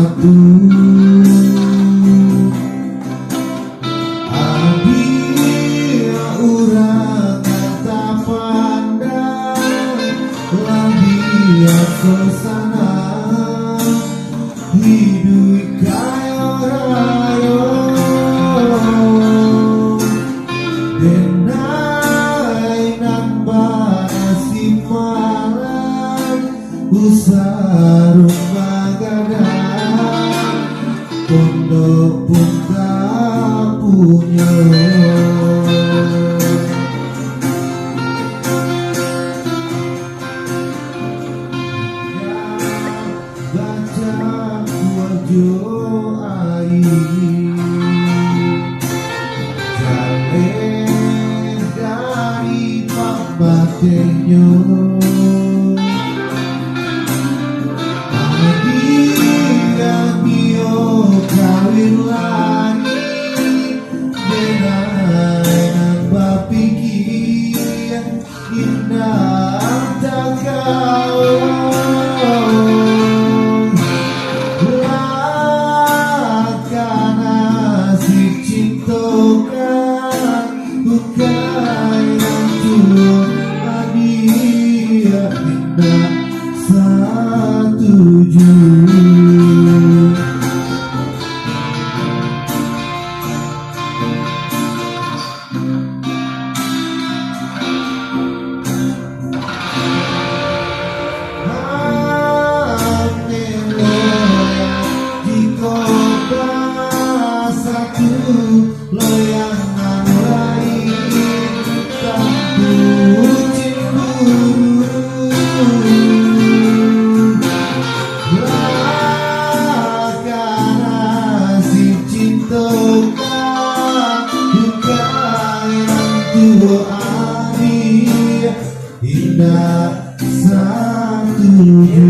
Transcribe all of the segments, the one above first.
satu. Abia urang tak pandang labia sosana hidup kaya rayo denai nambah nasib malang usarung magadang pondok pun tak punya. Baca wajo air jalen dari pambatenyo Abia mio kawin lagi denai bapikir indah tak kau bukan yang tua hadiah indah setuju. Satu loyangan lain tanpa cemburu karena si cinta bukan yang tua adik indah setuju.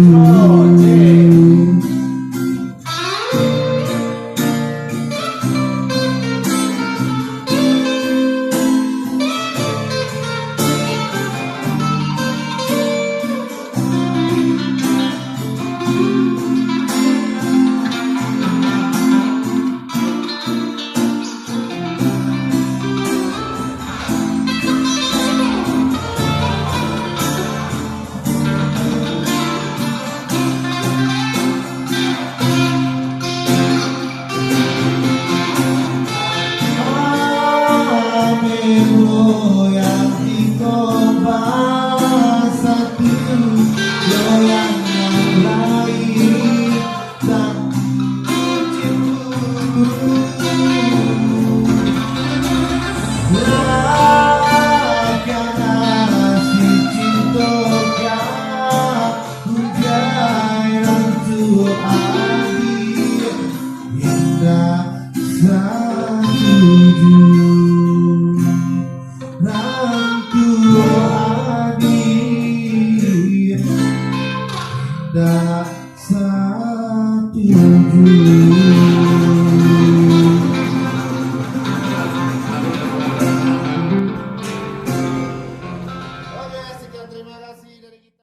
Yang dikoba satu loyang yang lain tak cemburu karena si cinta bukan yang tua adik indah setuju. Tak setuju.